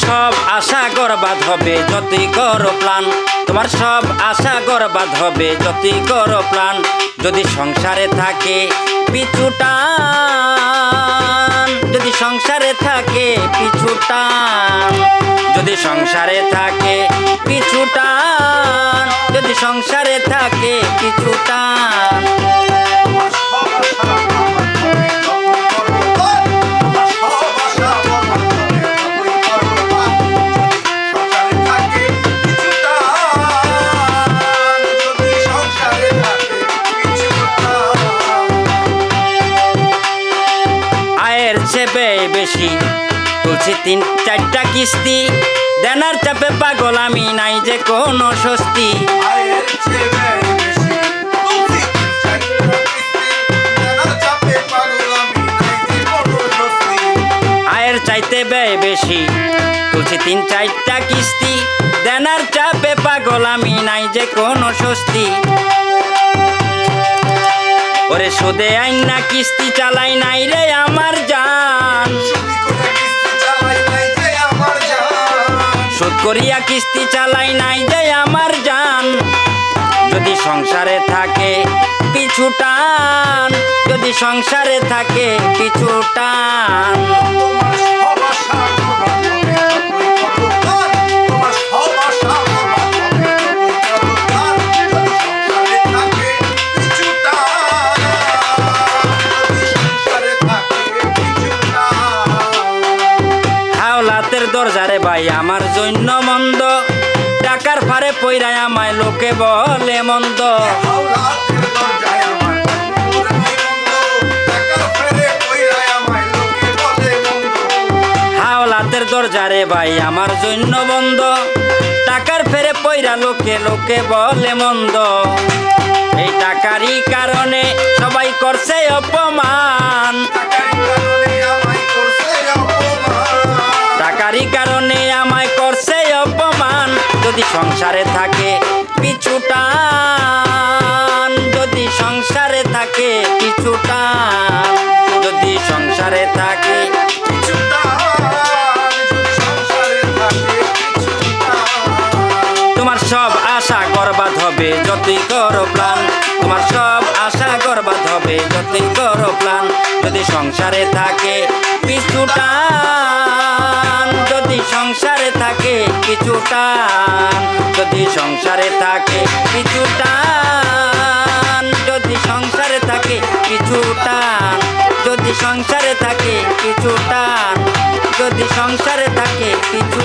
সব আশা বরবাদ হবে যতই করো প্ল্যান, তোমার সব আশা বরবাদ হবে যতই করো প্ল্যান। যদি সংসারে থাকে পিছু টান, যদি সংসারে থাকে পিছু টান, যদি সংসারে থাকে পিছু টান, যদি সংসারে থাকে পিছু টান। বেশি তুলছি 3-4টা কিস্তি, দেনার চাপে পাগল আমি নাই যে কোনো স্বস্তি। আয়ের চাইতে ব্যয় বেশি তুলছি 3-4টা কিস্তি, দেনার চাপে পাগল আমি নাই যে কোনো স্বস্তি। ওরে সুদে আইন না কিস্তি চালাই নাই রে আমার জান, সুদ করিয়া কিস্তি চালাই নাই যে আমার জান। যদি সংসারে থাকে পিছু টান, যদি সংসারে থাকে পিছু টান। দরজারে ভাই আমার জন্য মন্দ, টাকার ফারে পইরায় আমায় লোকে বলে মন্দ। হাওলাতের দরজারে ভাই আমার জন্য বন্ধ, টাকার ফেরে পইরা লোকে লোকে বলে মন্দ। এই টাকারই কারণে সবাই করছে অপমান, টাকারই কারণে আমায় করছে অপমান। যদি সংসারে থাকে পিছু টান, যদি সংসারে থাকে পিছু টান, যদি সংসারে থাকে পিছু টান। তোমার সব আশা বরবাদ হবে যতই করো প্ল্যান, তোমার সব আশা বরবাদ হবে যতই করো প্ল্যান। যদি সংসারে থাকে পিছু টান, যদি সংসারে থাকে পিছু টান, যদি সংসারে থাকে পিছু টান, যদি সংসারে থাকে পিছু টান, যদি সংসারে থাকে পিছু টান, যদি সংসারে থাকে পিছু